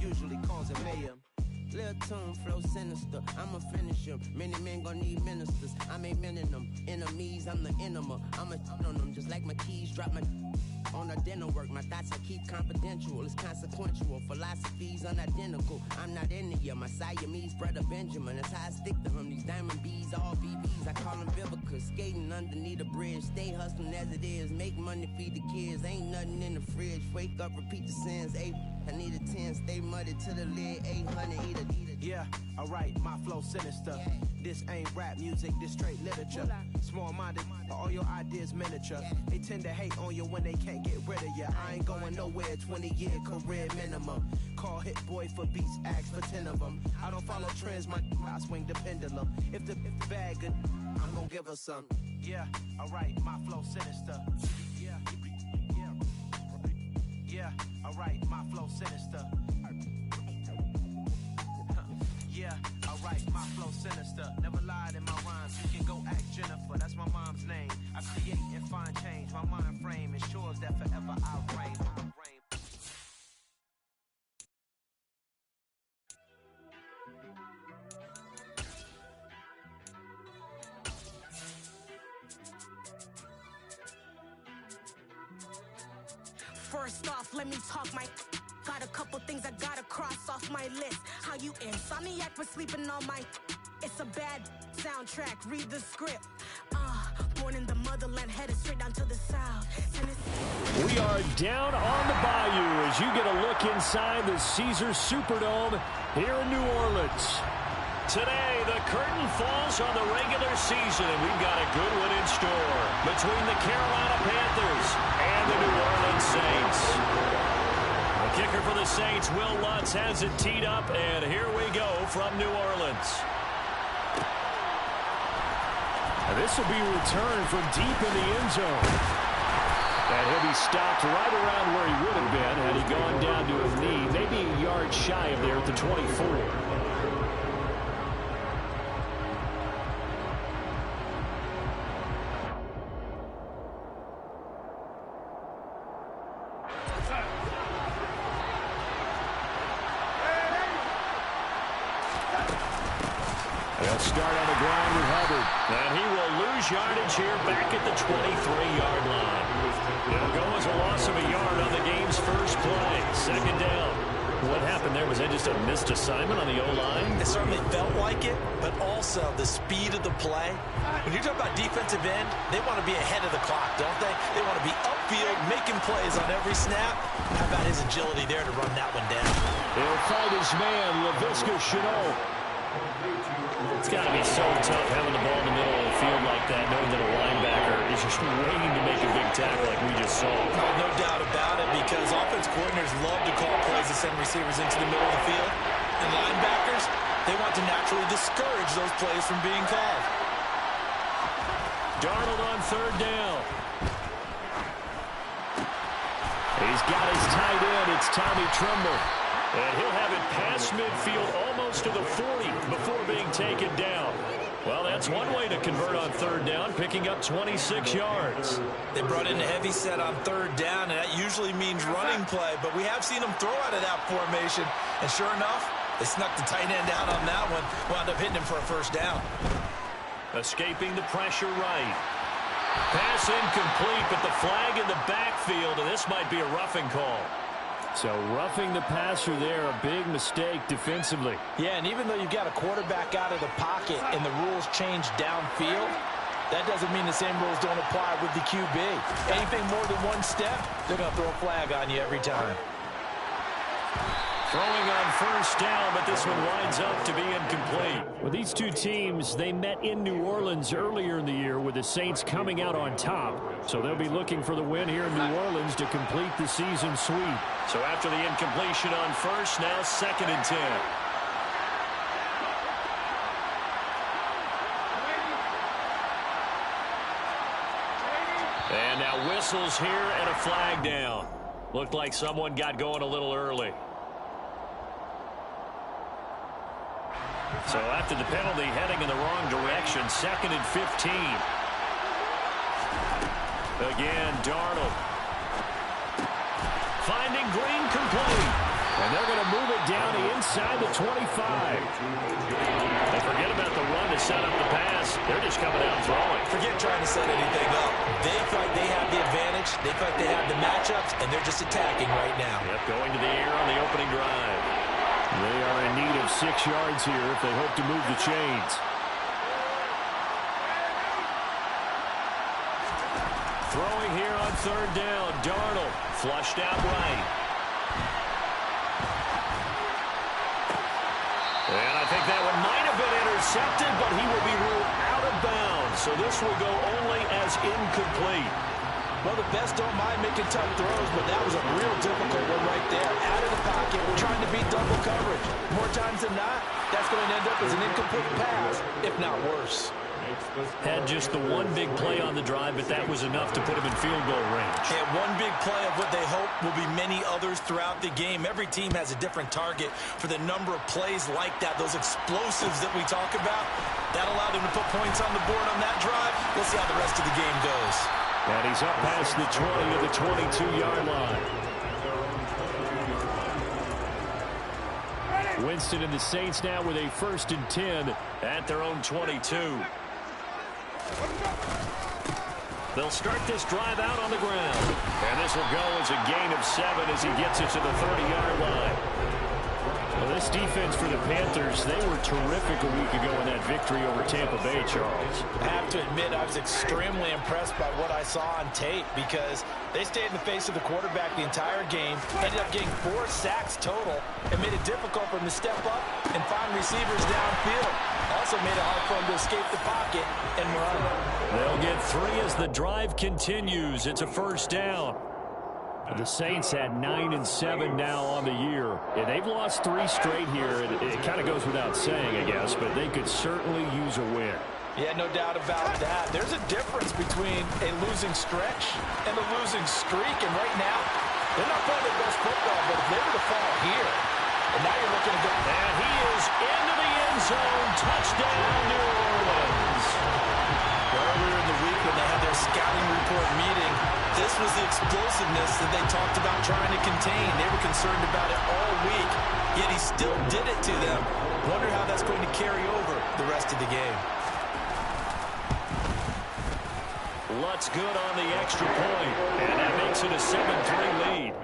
usually causing mayhem. Lil' tune, flow sinister, I'ma finish him. Many men gon' need ministers, I'm aiming them. Enemies, I'm the enema. I'ma on them just like my keys, drop my on a dinner work. My thoughts I keep confidential, it's consequential. Philosophies unidentical, I'm not into you. My Siamese brother Benjamin, that's how I stick to him. These diamond bees, all BBs, I call them Vivica. Skating underneath the bridge, stay hustling as it is. Make money, feed the kids, ain't nothing in the fridge. Wake up, repeat the sins, I need a 10, stay muddy to the lid, 800, eat a. Yeah, alright, my flow sinister. Yeah. This ain't rap music, this straight literature. Small-minded, all your ideas miniature. Yeah. They tend to hate on you when they can't get rid of you. I ain't going nowhere, 20-year career minimum. Call Hit Boy for beats, ask for 10 of them. I don't follow trends, I swing the pendulum. If the bag good, I'm gonna give her some. Yeah, alright, my flow sinister. Yeah, alright, my flow sinister. Yeah, alright, my flow sinister. Never lied in my rhymes, you can go ask Jennifer. That's my mom's name. I create and find change. My mind frame ensures that forever I'll reign. First off, let me talk my... Got a couple things I gotta cross off my list. How you insomniac for sleeping on my... It's a bad soundtrack, read the script. Born in the motherland, headed straight down to the south. We are down on the bayou as you get a look inside the Caesars Superdome here in New Orleans. Today, the curtain falls on the regular season, and we've got a good one in store between the Carolina Panthers and the New Orleans Saints. The kicker for the Saints, Will Lutz, has it teed up, and here we go from New Orleans. And this will be returned from deep in the end zone. And he'll be stopped right around where he would have been had he gone down to a knee, maybe a yard shy of there at the 24. Start on the ground with Hubbard. And he will lose yardage here back at the 23-yard line. It'll go as a loss of a yard on the game's first play. Second down. What happened there? Was that just a missed assignment on the O-line? It certainly felt like it, but also the speed of the play. When you talk about defensive end, they want to be ahead of the clock, don't they? They want to be upfield, making plays on every snap. How about his agility there to run that one down? He'll fight his man, Laviska Shenault. It's got to be so tough having the ball in the middle of the field like that, knowing that a linebacker is just waiting to make a big tackle like we just saw. No doubt about it, because offense coordinators love to call plays to send receivers into the middle of the field. And linebackers, they want to naturally discourage those plays from being called. Darnold on third down. He's got his tight end. It's Tommy Tremble. And he'll have it past midfield almost to the 40 before being taken down. Well, that's one way to convert on third down, picking up 26 yards. They brought in a heavy set on third down, and that usually means running play. But we have seen them throw out of that formation. And sure enough, they snuck the tight end out on that one. Wound up hitting him for a first down. Escaping the pressure right. Pass incomplete, but the flag in the backfield, and this might be a roughing call. So roughing the passer there, a big mistake defensively. Yeah, and even though you've got a quarterback out of the pocket and the rules change downfield, that doesn't mean the same rules don't apply with the QB. Anything more than one step, they're going to throw a flag on you every time. Throwing on first down, but this one winds up to be incomplete. Well, these two teams, they met in New Orleans earlier in the year with the Saints coming out on top. So they'll be looking for the win here in New Orleans to complete the season sweep. So after the incompletion on first, now 2nd and 10. And now whistles here and a flag down. Looked like someone got going a little early. So after the penalty, heading in the wrong direction, 2nd and 15. Again, Darnold. Finding Green complete. And they're going to move it down to inside the 25. And forget about the run to set up the pass. They're just coming out throwing. Forget trying to set anything up. They feel like they have the advantage. They feel like they have the matchups, and they're just attacking right now. Yep, going to the air on the opening drive. They are in need of 6 yards here if they hope to move the chains. Throwing here on third down. Darnold flushed out right. And I think that one might have been intercepted, but he will be ruled out of bounds. So this will go only as incomplete. Well, the best don't mind making tough throws, but that was a real difficult one right there. Out of the pocket, we're trying to beat double coverage. More times than not, that's going to end up as an incomplete pass, if not worse. Had just the one big play on the drive, but that was enough to put him in field goal range. And one big play of what they hope will be many others throughout the game. Every team has a different target for the number of plays like that, those explosives that we talk about. That allowed them to put points on the board on that drive. We'll see how the rest of the game goes. And he's up past the 20 to the 22-yard line. Winston and the Saints now with a 1st and 10 at their own 22. They'll start this drive out on the ground. And this will go as a gain of 7 as he gets it to the 30-yard line. Well, this defense for the Panthers, they were terrific a week ago in that victory over Tampa Bay, Charles. I have to admit, I was extremely impressed by what I saw on tape because they stayed in the face of the quarterback the entire game, ended up getting 4 sacks total, and made it difficult for him to step up and find receivers downfield. Also made it hard for him to escape the pocket and run. They'll get 3 as the drive continues. It's a 1st down. The Saints had 9 and 7 now on the year. Yeah, they've lost 3 straight here. It kind of goes without saying, I guess, but they could certainly use a win. Yeah, no doubt about that. There's a difference between a losing stretch and a losing streak, and right now, they're not playing their best football, but if they were to fall here, and now you're looking to go. And he is into the end zone. Touchdown, New Orleans. Earlier in the week when they had their scouting report meeting, this was the explosiveness that they talked about trying to contain. They were concerned about it all week, yet he still did it to them. Wonder how that's going to carry over the rest of the game. Lutz good on the extra point, and that makes it a 7-3 lead.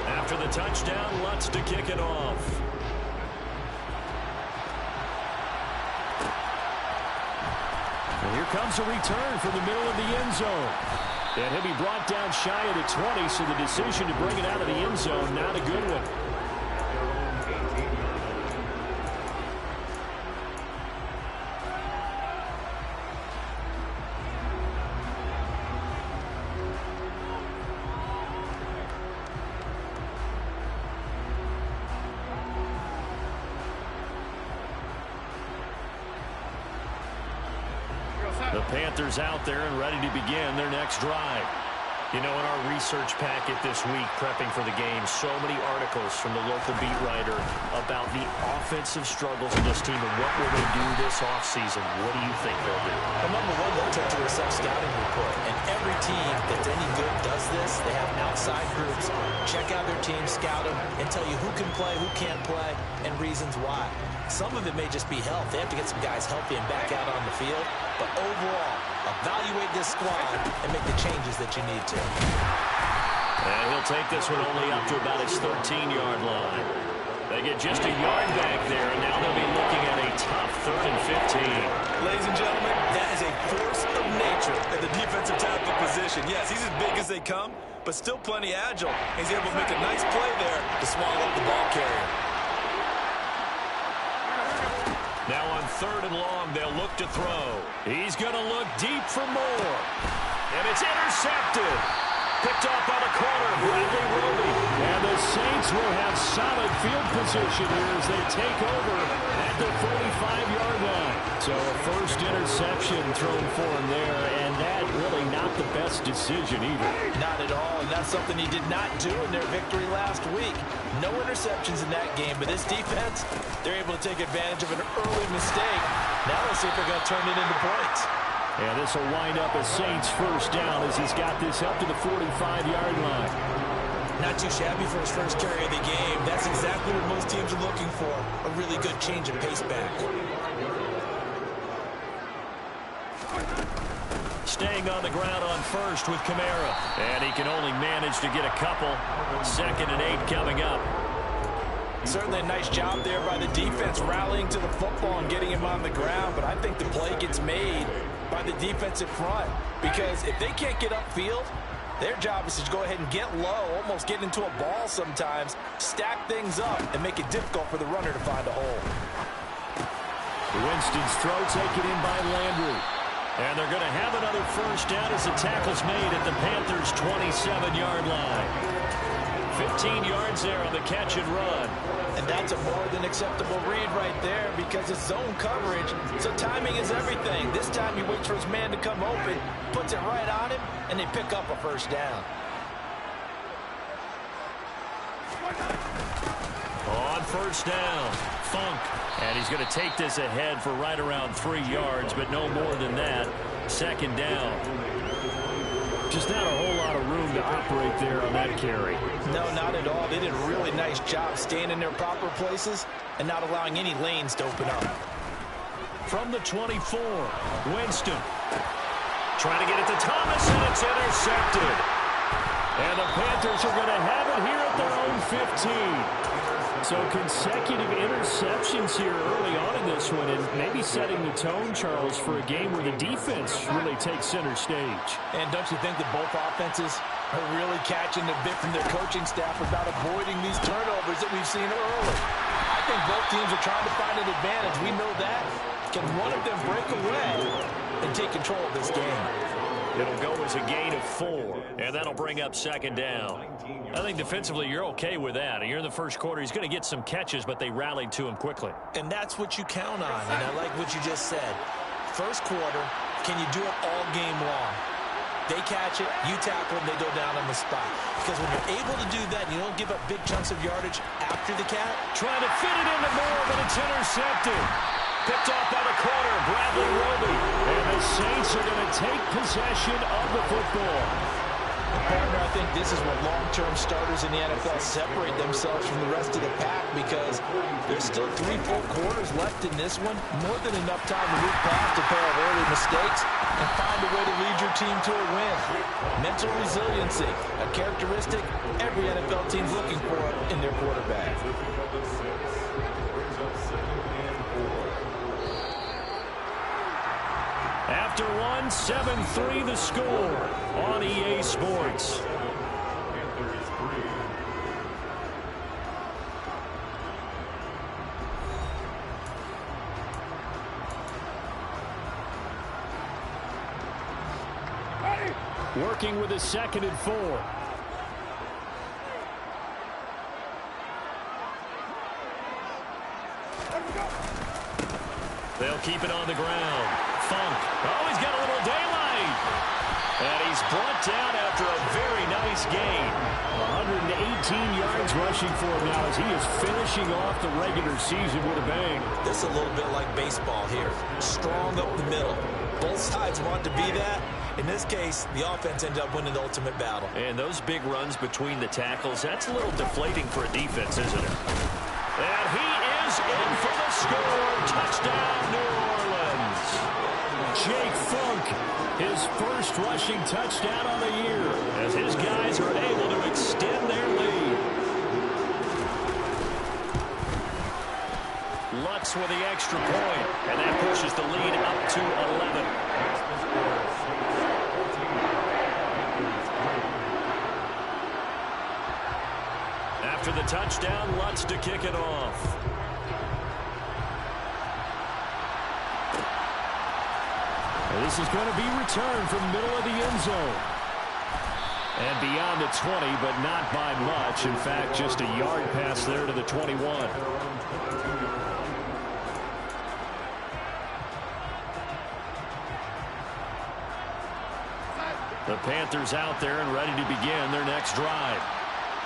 After the touchdown, Lutz to kick it off. And here comes a return from the middle of the end zone. And he'll be brought down shy of the 20, so the decision to bring it out of the end zone, not a good one. The Panthers out there and ready to begin their next drive. You know, in our research packet this week, prepping for the game, so many articles from the local beat writer about the offensive struggles of this team and what will they do this offseason. What do you think they'll do? Well, number one, they'll take to a self-scouting report. And every team that's any good does this. They have outside groups. Check out their team, scout them, and tell you who can play, who can't play, and reasons why. Some of it may just be health. They have to get some guys healthy and back out on the field. But overall, evaluate this squad and make the changes that you need to. And he'll take this one only up to about his 13-yard line. They get just a yard back there, and now they'll be looking at a tough 3rd and 15. Ladies and gentlemen, that is a force of nature at the defensive tackle position. Yes, he's as big as they come, but still plenty agile. He's able to make a nice play there to swallow up the ball carrier. Now on 3rd and long, they'll look to throw. He's going to look deep for more. And it's intercepted. Picked off by the corner, Bradley Roby. And the Saints will have solid field position here as they take over at the 45-yard line. So a first interception thrown for him there, and that really not the best decision either. Not at all, and that's something he did not do in their victory last week. No interceptions in that game, but this defense, they're able to take advantage of an early mistake. Now let's see if they're going to turn it into points. And this will wind up a Saints first down as he's got this up to the 45-yard line. Not too shabby for his first carry of the game. That's exactly what most teams are looking for. A really good change of pace back. Staying on the ground on first with Kamara. And he can only manage to get a couple. 2nd and 8 coming up. Certainly a nice job there by the defense rallying to the football and getting him on the ground. But I think the play gets made by the defensive front. Because if they can't get upfield, their job is to go ahead and get low, almost get into a ball sometimes, stack things up, and make it difficult for the runner to find a hole. Winston's throw taken in by Landry. And they're going to have another first down as the tackle's made at the Panthers' 27-yard line. 15 yards there on the catch and run. And that's a more than acceptable read right there because it's zone coverage, so timing is everything. This time he waits for his man to come open, puts it right on him, and they pick up a first down. On first down, Funk. And he's going to take this ahead for right around 3 yards, but no more than that. 2nd down. Just not a whole lot of room to operate there on that carry. No, not at all. They did a really nice job staying in their proper places and not allowing any lanes to open up. From the 24, Winston. Trying to get it to Thomas, and it's intercepted. And the Panthers are going to have it here at their own 15. So consecutive interceptions here early on in this one, and maybe setting the tone, Charles, for a game where the defense really takes center stage. And don't you think that both offenses are really catching the bit from their coaching staff about avoiding these turnovers that we've seen early? I think both teams are trying to find an advantage. We know that. Can one of them break away and take control of this game? It'll go as a gain of 4, and that'll bring up 2nd down. I think defensively you're okay with that. You're in the first quarter. He's going to get some catches, but they rallied to him quickly. And that's what you count on, and I like what you just said. First quarter, can you do it all game long? They catch it, you tackle them, they go down on the spot. Because when you're able to do that, you don't give up big chunks of yardage after the catch. Trying to fit it into Moore, but it's intercepted. Picked off by the corner, Bradley Roby. And the Saints are going to take possession of the football. Partner, I think this is what long-term starters in the NFL separate themselves from the rest of the pack because there's still 3 full quarters left in this one. More than enough time to move past a pair of early mistakes and find a way to lead your team to a win. Mental resiliency, a characteristic every NFL team's looking for in their quarterback. After one, 7-3 the score on EA Sports. Working with a 2nd and 4. They'll keep it on the ground. Funk. Oh, he's got a little daylight. And he's brought down after a very nice gain. 118 yards rushing for him now as he is finishing off the regular season with a bang. This is a little bit like baseball here. Strong up the middle. Both sides want to be that. In this case, the offense ended up winning the ultimate battle. And those big runs between the tackles, that's a little deflating for a defense, isn't it? And he is in for the score. Touchdown, New Orleans. Jake Funk, his first rushing touchdown on the year, as his guys are able to extend their lead. Lutz with the extra point, and that pushes the lead up to 11. After the touchdown, Lutz to kick it off. And this is going to be returned from the middle of the end zone. And beyond the 20, but not by much. In fact, just a yard pass there to the 21. The Panthers out there and ready to begin their next drive.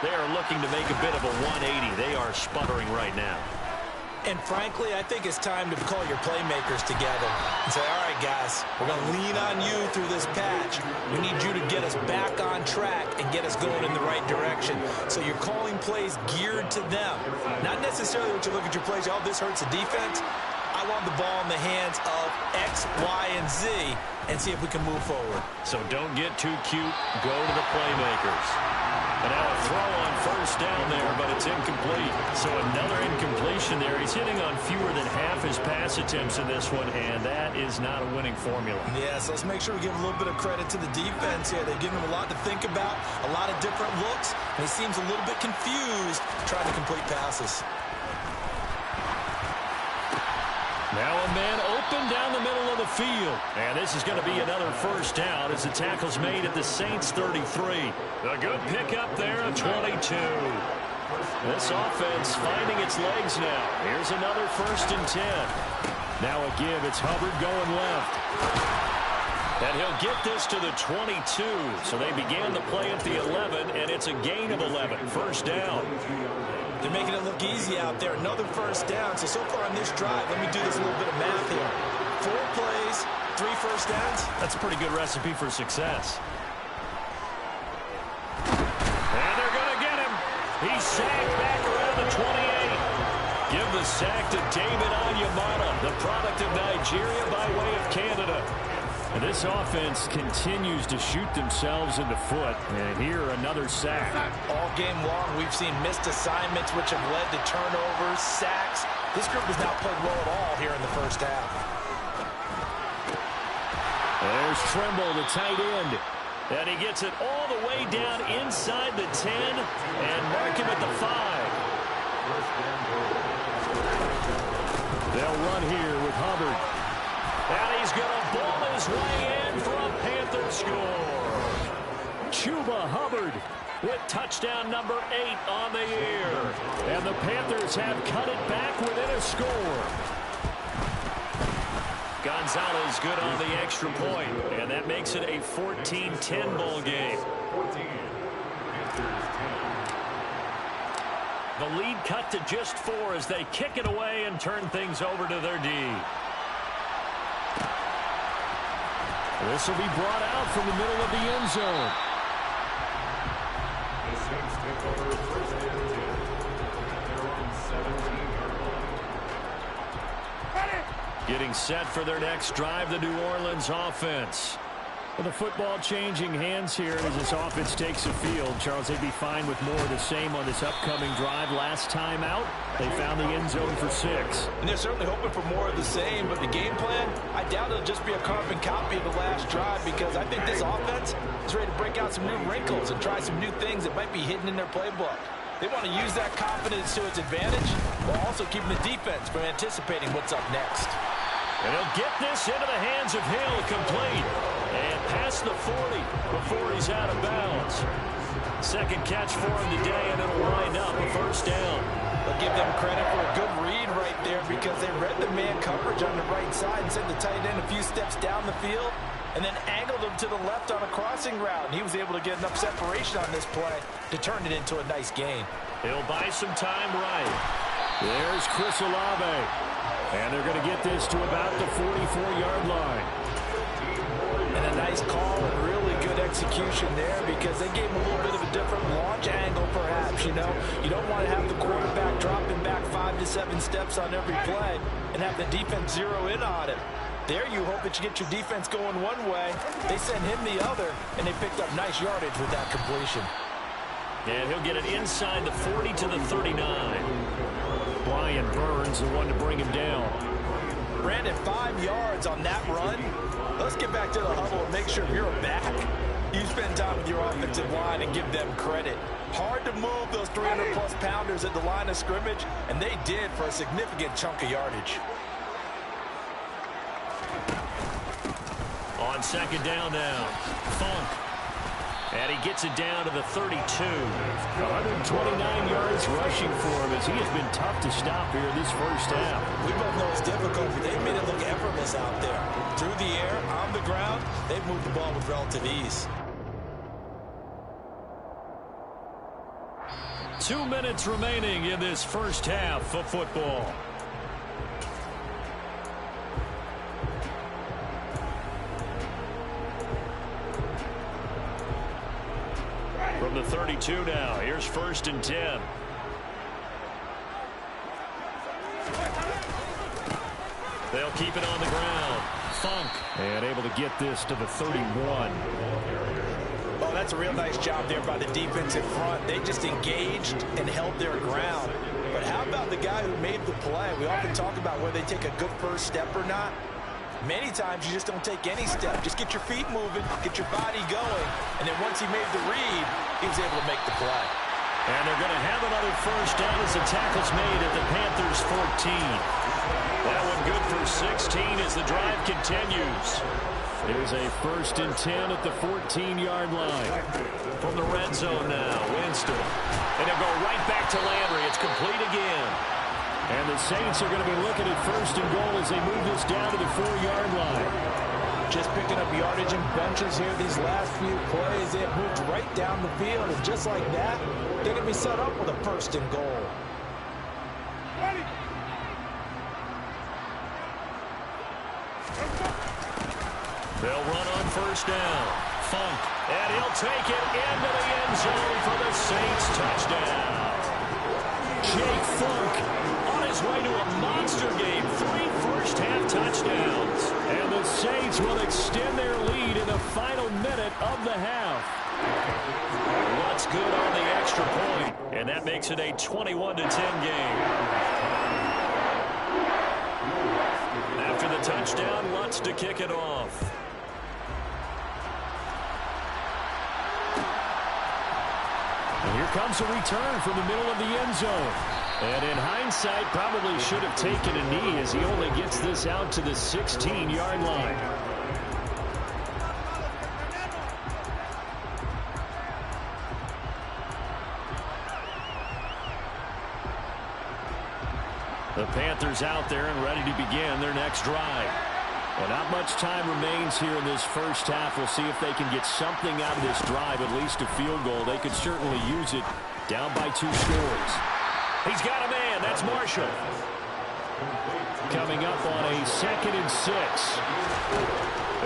They are looking to make a bit of a 180. They are sputtering right now. And frankly, I think it's time to call your playmakers together and say, all right, guys, we're going to lean on you through this patch. We need you to get us back on track and get us going in the right direction. So you're calling plays geared to them. Not necessarily when you look at your plays, oh, this hurts the defense. I want the ball in the hands of X, Y, and Z and see if we can move forward. So don't get too cute. Go to the playmakers. And now a throw on first down there, but it's incomplete. So another incompletion there. He's hitting on fewer than half his pass attempts in this one, and that is not a winning formula. Yes, let's make sure we give a little bit of credit to the defense here. They've given him a lot to think about, a lot of different looks, and he seems a little bit confused trying to complete passes. Now a man open down the middle of the field. And this is going to be another first down as the tackle's made at the Saints 33. A good pickup there at 22. This offense finding its legs now. Here's another 1st and 10. Now a give. It's Hubbard going left. And he'll get this to the 22. So they began the play at the 11, and it's a gain of 11. First down. They're making it look easy out there. Another first down. So far on this drive, let me do this little bit of math here. 4 plays, 3 first downs. That's a pretty good recipe for success. And they're going to get him. He's sacked back around the 28. Give the sack to David Onyemata, the product of Nigeria by way of Canada. And this offense continues to shoot themselves in the foot. And here, another sack. All game long, we've seen missed assignments, which have led to turnovers, sacks. This group has not played well at all here in the first half. There's Trimble, the tight end. And he gets it all the way down inside the 10 and mark him at the 5. They'll run here with Hubbard. And he's going to ball his way in for a Panther score. Chuba Hubbard with touchdown number 8 on the year. And the Panthers have cut it back within a score. Gonzalez good on the extra point, and that makes it a 14-10 ball game. The lead cut to just 4 as they kick it away and turn things over to their D. This will be brought out from the middle of the end zone. The Saints take over first and 10. They're on 17. Getting set for their next drive, the New Orleans offense. With the football changing hands here as this offense takes the field. Charles, they'd be fine with more of the same on this upcoming drive. Last time out, they found the end zone for 6. And they're certainly hoping for more of the same, but the game plan, I doubt it'll just be a carbon copy of the last drive because I think this offense is ready to break out some new wrinkles and try some new things that might be hidden in their playbook. They want to use that confidence to its advantage while also keeping the defense from anticipating what's up next. And he'll get this into the hands of Hill, complete. And past the 40 before he's out of bounds. Second catch for him today, and it'll wind up a first down. I'll give them credit for a good read right there because they read the man coverage on the right side and sent the tight end a few steps down the field and then angled him to the left on a crossing route. And he was able to get enough separation on this play to turn it into a nice gain. He'll buy some time right. There's Chris Olave. And they're going to get this to about the 44-yard line. And a nice call and really good execution there because they gave him a little bit of a different launch angle perhaps, you know. You don't want to have the quarterback dropping back 5 to 7 steps on every play and have the defense zero in on it. There you hope that you get your defense going one way. They sent him the other, and they picked up nice yardage with that completion. And he'll get it inside the 40 to the 39. Brian Burns, the one to bring him down. Brandon, 5 yards on that run. Let's get back to the huddle and make sure you're back. You spend time with your offensive line and give them credit. Hard to move those 300-plus pounders at the line of scrimmage, and they did for a significant chunk of yardage. On second down now, Funk. And he gets it down to the 32. 129 yards rushing for him as he has been tough to stop here this first half. We both know it's difficult, but they made it look effortless out there. Through the air, on the ground, they've moved the ball with relative ease. 2 minutes remaining in this first half of football. From the 32 now, here's 1st and 10. They'll keep it on the ground. Funk. And able to get this to the 31. Oh, that's a real nice job there by the defensive front. They just engaged and held their ground. But how about the guy who made the play? We often talk about whether they take a good first step or not. Many times you just don't take any step. Just get your feet moving, get your body going, and then once he made the read, he was able to make the play. And they're going to have another first down as the tackle's made at the Panthers' 14. That one good for 16 as the drive continues. Here's a 1st and 10 at the 14-yard line. From the red zone now, Winston. And they'll go right back to Landry. It's complete again. And the Saints are going to be looking at 1st and goal as they move this down to the 4-yard line. Just picking up yardage and bunches here these last few plays. They have moved right down the field, and just like that, they're going to be set up with a 1st and goal. They'll run on 1st down. Funk. And he'll take it into the end zone for the Saints touchdown. Jake Funk on his way to a monster game. 3 first-half touchdowns. And the Saints will extend their lead in the final minute of the half. Lutz good on the extra point. And that makes it a 21-10 game. After the touchdown, Lutz to kick it off. And here comes a return from the middle of the end zone. And in hindsight, probably should have taken a knee as he only gets this out to the 16-yard line. The Panthers out there and ready to begin their next drive. Well, not much time remains here in this first half. We'll see if they can get something out of this drive, at least a field goal. They could certainly use it down by 2 scores. He's got a man. That's Marshall. Coming up on a 2nd and 6.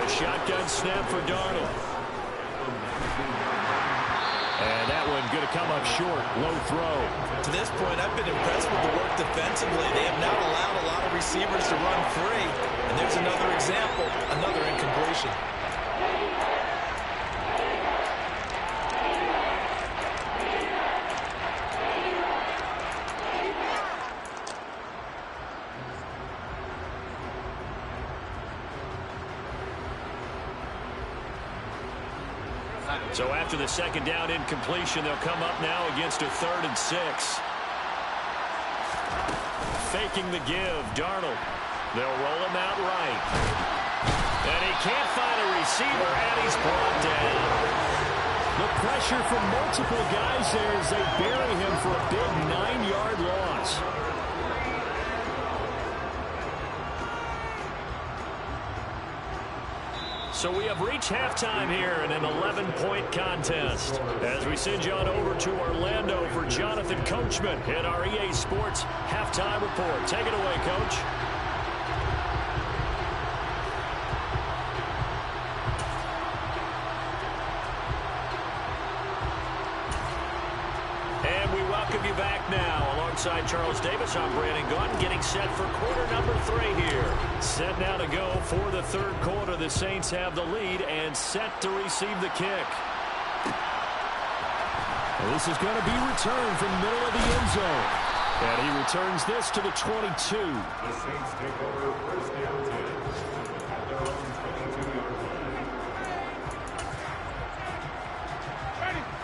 A shotgun snap for Darnold. And that one going to come up short. Low throw. To this point, I've been impressed with the work defensively. They have not allowed a lot of receivers to run free. And there's another example, another incompletion. So after the 2nd down incompletion, they'll come up now against a 3rd and 6. Faking the give, Darnold. They'll roll him out right. And he can't find a receiver, and he's brought down. The pressure from multiple guys there as they bury him for a big 9-yard loss. So we have reached halftime here in an 11-point contest. As we send you on over to Orlando for Jonathan Coachman in our EA Sports Halftime Report. Take it away, Coach. And we welcome you back now. Alongside Charles Davis, I'm Brandon Gaudin, getting set for quarter number 3 here. Set now to go for the 3rd quarter. The Saints have the lead and set to receive the kick. This is going to be returned from the middle of the end zone. And he returns this to the 22. The Saints take over 1st and 10 at their own 22-yard line.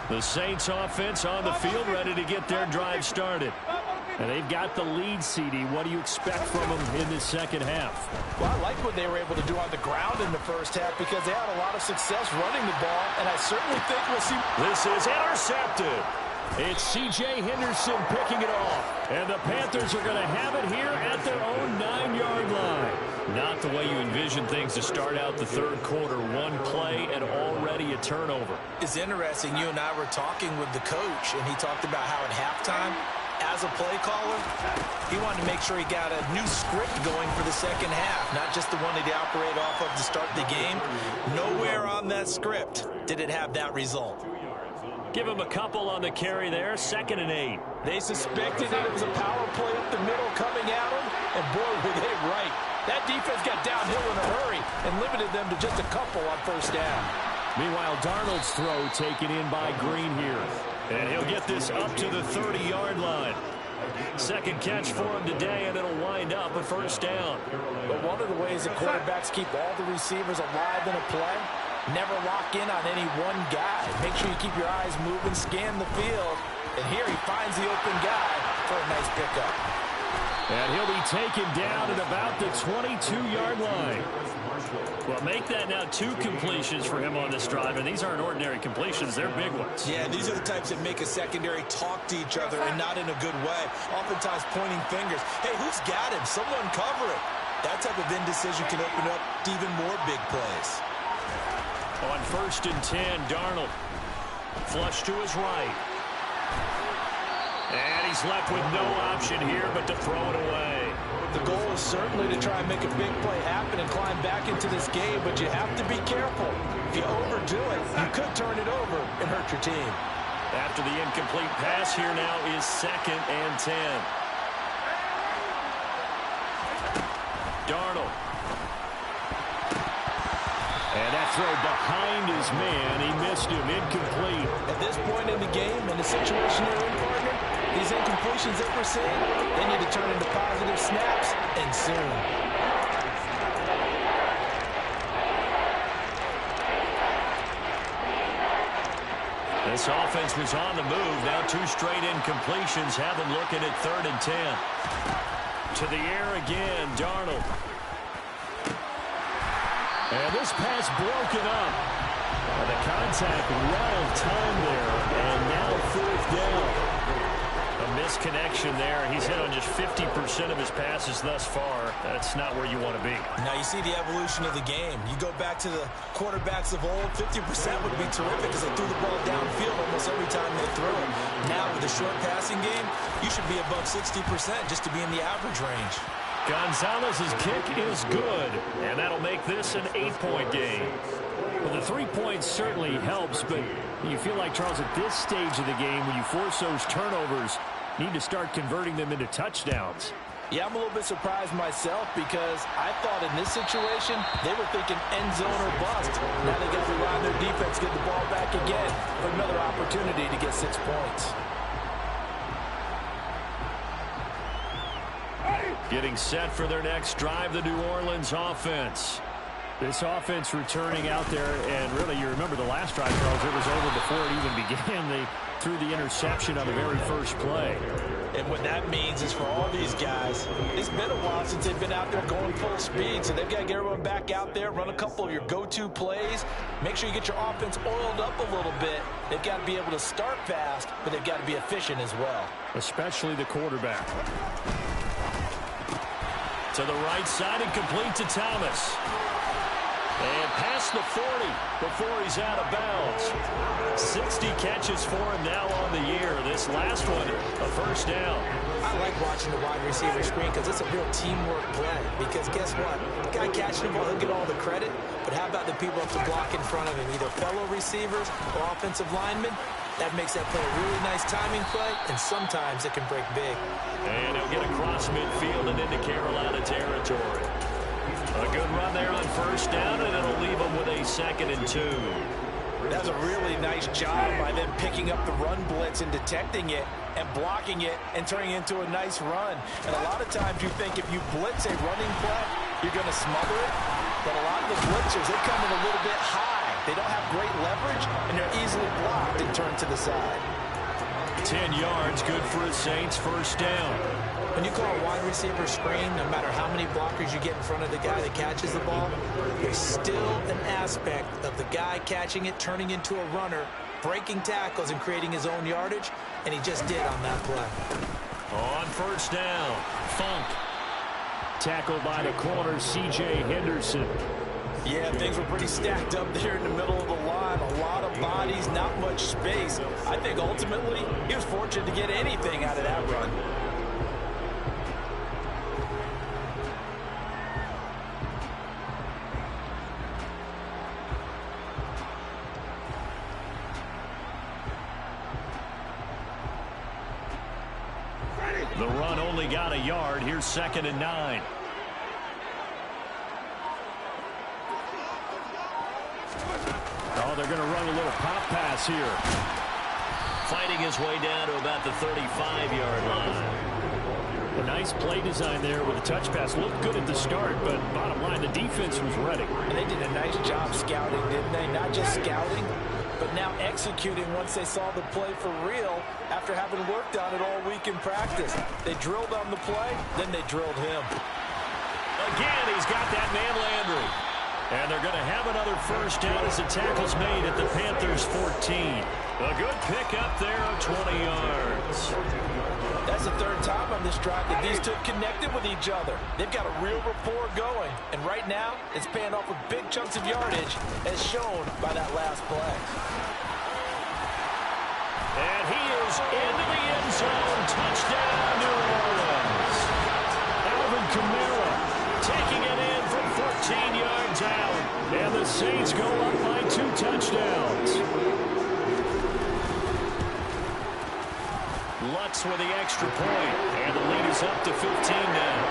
The Saints offense on the field, ready to get their drive started. And they've got the lead, CD. What do you expect from them in this second half? Well, I like what they were able to do on the ground in the first half because they had a lot of success running the ball, and I certainly think we'll see. This is intercepted. It's C.J. Henderson picking it off. And the Panthers are going to have it here at their own 9-yard line. Not the way you envision things to start out the third quarter. One play and already a turnover. It's interesting. You and I were talking with the coach, and he talked about how at halftime, as a play caller, he wanted to make sure he got a new script going for the second half, not just the one that he operated off of to start the game. Nowhere on that script did it have that result. Give him a couple on the carry there. 2nd and 8. They suspected that it was a power play up the middle coming at them, and boy, were they right. That defense got downhill in a hurry and limited them to just a couple on first down. Meanwhile, Darnold's throw taken in by Green here. And he'll get this up to the 30-yard line. Second catch for him today, and it'll wind up a first down. But one of the ways that quarterbacks keep all the receivers alive in a play, never lock in on any one guy. Make sure you keep your eyes moving, scan the field. And here he finds the open guy for a nice pickup. And he'll be taken down at about the 22-yard line. Well, make that now 2 completions for him on this drive, and these aren't ordinary completions. They're big ones. Yeah, these are the types that make a secondary talk to each other and not in a good way. Oftentimes pointing fingers. Hey, who's got him? Someone cover it. That type of indecision can open up to even more big plays. On 1st and 10, Darnold. Flush to his right. And he's left with no option here but to throw it away. The goal is certainly to try and make a big play happen and climb back into this game, but you have to be careful. If you overdo it, you could turn it over and hurt your team. After the incomplete pass, here now is 2nd and 10. Darnold. And that throw behind his man. He missed him. Incomplete. At this point in the game, in the situation you're in, partner, these incompletions that we're seeing, they need to turn into positive snaps, and soon. This offense was on the move. Now 2 straight incompletions have them looking at 3rd and 10. To the air again, Darnold. And this pass broken up. And the contact right on time there. And now 4th down. A misconnection there. He's hit on just 50% of his passes thus far. That's not where you want to be. Now you see the evolution of the game. You go back to the quarterbacks of old, 50% would be terrific because they threw the ball downfield almost every time they threw it. Now with the short passing game, you should be above 60% just to be in the average range. Gonzalez's kick is good, and that'll make this an 8-point game. Well, the 3 points certainly helps, but you feel like, Charles, at this stage of the game, when you force those turnovers, need to start converting them into touchdowns. Yeah, I'm a little bit surprised myself because I thought in this situation, they were thinking end zone or bust. Now they got to rely on their defense, get the ball back again for another opportunity to get 6 points. Getting set for their next drive, the New Orleans offense. This offense returning out there, and really, you remember the last drive, Charles, it was over before it even began. They threw the interception on the very first play. And what that means is for all these guys, it's been a while since they've been out there going full speed, so they've got to get everyone back out there, run a couple of your go-to plays, make sure you get your offense oiled up a little bit. They've got to be able to start fast, but they've got to be efficient as well. Especially the quarterback. To the right side and complete to Thomas. And past the 40 before he's out of bounds. 60 catches for him now on the year. This last one, a first down. I like watching the wide receiver screen because it's a real teamwork play. Because guess what? The guy catching the ball, he'll get all the credit. But how about the people up to block in front of him, either fellow receivers or offensive linemen? That makes that play a really nice timing play, and sometimes it can break big. And he'll get across midfield and into Carolina territory. A good run there on first down, and it'll leave them with a 2nd and 2. That's a really nice job by them picking up the run blitz and detecting it and blocking it and turning it into a nice run. And a lot of times you think if you blitz a running play, you're going to smother it. But a lot of the blitzers, they come in a little bit high. They don't have great leverage, and they're easily blocked and turned to the side. 10 yards, good for a Saints first down. When you call a wide receiver screen, no matter how many blockers you get in front of the guy that catches the ball, there's still an aspect of the guy catching it, turning into a runner, breaking tackles and creating his own yardage, and he just did on that play. On first down, Funk. Tackled by the corner, C.J. Henderson. Yeah, things were pretty stacked up there in the middle of the line. A lot of bodies, not much space. I think ultimately he was fortunate to get anything out of that run. The run only got a yard. Here's 2nd and 9. Oh, they're going to run a little pop pass here. Fighting his way down to about the 35-yard line. A nice play design there with a touch pass. Looked good at the start, but bottom line, the defense was ready. And they did a nice job scouting, didn't they? Not just scouting, but now executing once they saw the play for real after having worked on it all week in practice. They drilled on the play, then they drilled him. Again, he's got that man Landry. And they're going to have another first down as the tackle's made at the Panthers' 14. A good pickup there of 20 yards. That's the third time on this drive that these two connected with each other. They've got a real rapport going. And right now, it's paying off with big chunks of yardage, as shown by that last play. And he is into the end zone. Touchdown, New Orleans. Alvin Kamara taking it in from 14 yards out. And the Saints go up by 2 touchdowns. Lutz with the extra point. And the lead is up to 15 now.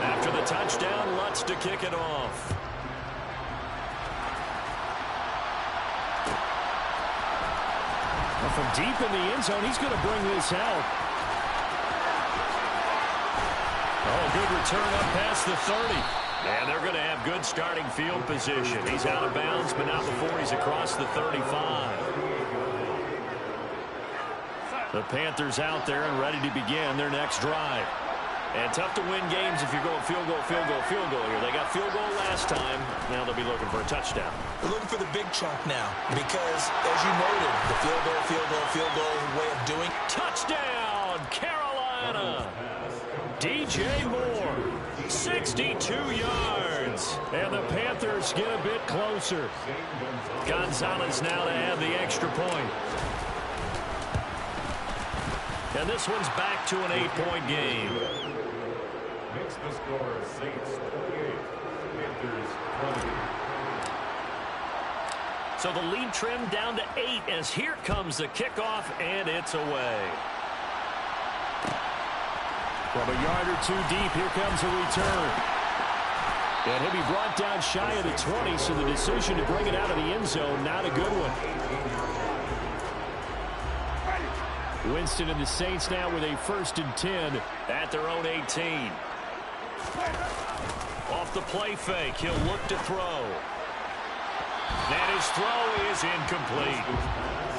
After the touchdown, Lutz to kick it off. From deep in the end zone, he's going to bring this out. Oh, good return up past the 30. And they're going to have good starting field position. He's out of bounds, but not before he's across the 35. The Panthers out there and ready to begin their next drive. And tough to win games if you're going field goal, field goal, field goal here. They got field goal last time. Now they'll be looking for a touchdown. They're looking for the big chunk now because, as you noted, the field goal, field goal, field goal way of doing. Touchdown, Carolina. DJ Moore, 62 yards. And the Panthers get a bit closer. Gonzalez now to have the extra point. And this one's back to an 8-point game. Makes the score Saints 28, Panthers 20. So the lead trimmed down to 8 as here comes the kickoff, and it's away. From a yard or two deep, here comes a return. And he'll be brought down shy of the 20, so the decision to bring it out of the end zone, not a good one. Winston and the Saints now with a 1st and 10 at their own 18. Off the play fake, he'll look to throw. And his throw is incomplete.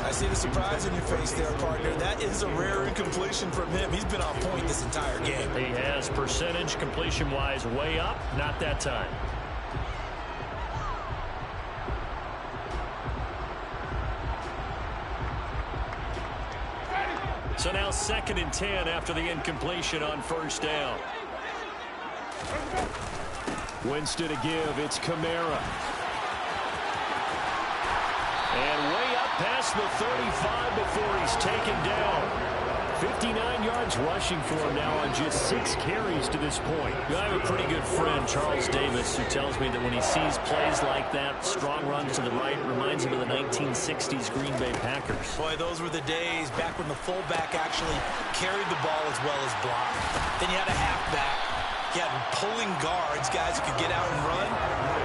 I see the surprise in your face there, partner. That is a rare incompletion from him. He's been on point this entire game. He has percentage completion-wise way up, not that time. So now 2nd and 10 after the incompletion on first down. Winston to give. It's Kamara. And way up past the 35 before he's taken down. 59 yards rushing for him now on just 6 carries to this point. I have a pretty good friend, Charles Davis, who tells me that when he sees plays like that, strong runs to the right, reminds him of the 1960s Green Bay Packers. Boy, those were the days back when the fullback actually carried the ball as well as blocked. Then you had a halfback. You had pulling guards, guys who could get out and run.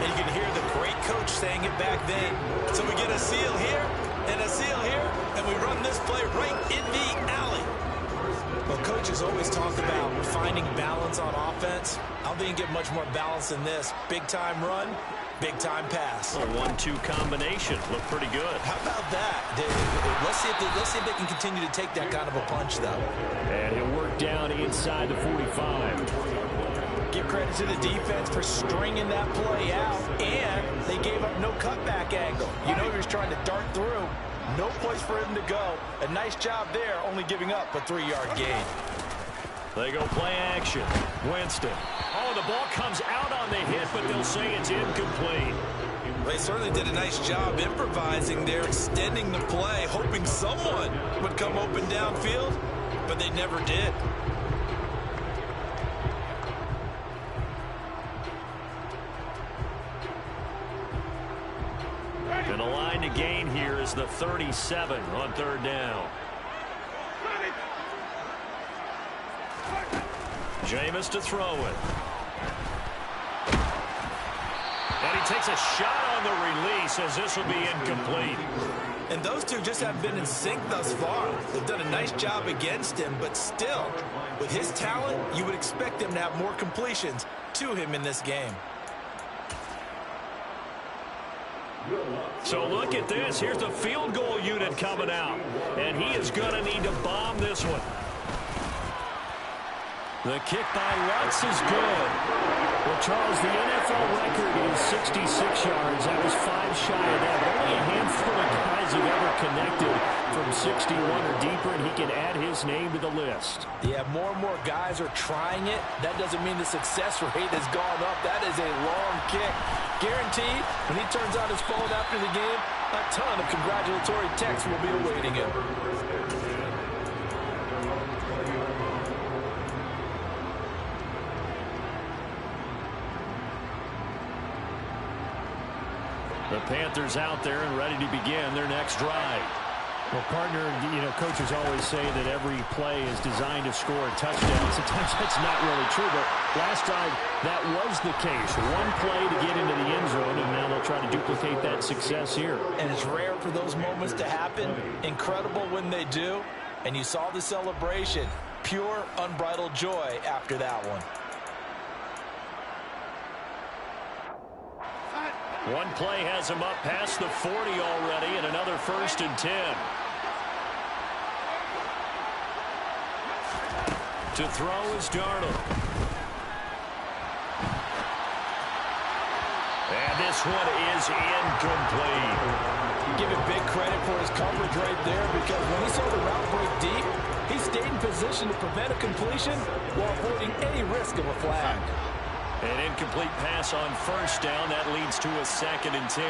And you could hear the great coach saying it back then. So we get a seal here and a seal here, and we run this play right in the alley. Well, coaches always talk about finding balance on offense. I don't think you get much more balance than this. Big-time run, big-time pass. A 1-2 combination. Looked pretty good. How about that? Let's see if they can continue to take that kind of a punch, though. And he'll work down inside the 45. Give credit to the defense for stringing that play out, and they gave up no cutback angle. You know he was trying to dart through. No place for him to go. A nice job there, only giving up a 3-yard gain. They go play action. Winston. Oh, the ball comes out on the hit, but they'll say it's incomplete. They certainly did a nice job improvising there, extending the play, hoping someone would come open downfield, but they never did. And the line to gain here is the 37 on 3rd down. Jameis to throw it. And he takes a shot on the release as this will be incomplete. And those two just haven't been in sync thus far. They've done a nice job against him, but still, with his talent, you would expect him to have more completions to him in this game. So look at this. Here's the field goal unit coming out. And he is going to need to bomb this one. The kick by Lutz is good. Well, Charles, the NFL record is 66 yards. That was 5 shy of that. But only a handful of guys have ever connected from 61 or deeper, and he can add his name to the list. Yeah, more and more guys are trying it. That doesn't mean the success rate has gone up. That is a long kick. Guaranteed, when he turns on his phone after the game, a ton of congratulatory texts will be awaiting him. The Panthers out there and ready to begin their next drive. Well, partner, you know, coaches always say that every play is designed to score a touchdown. Sometimes that's not really true, but last drive, that was the case. One play to get into the end zone, and now they'll try to duplicate that success here. And it's rare for those moments to happen. Incredible when they do. And you saw the celebration. Pure, unbridled joy after that one. One play has him up past the 40 already, and another 1st and 10. To throw is Darnold. And this one is incomplete. Give him big credit for his coverage right there, because when he saw the route break deep, he stayed in position to prevent a completion while avoiding any risk of a flag. An incomplete pass on 1st down. That leads to a 2nd and 10.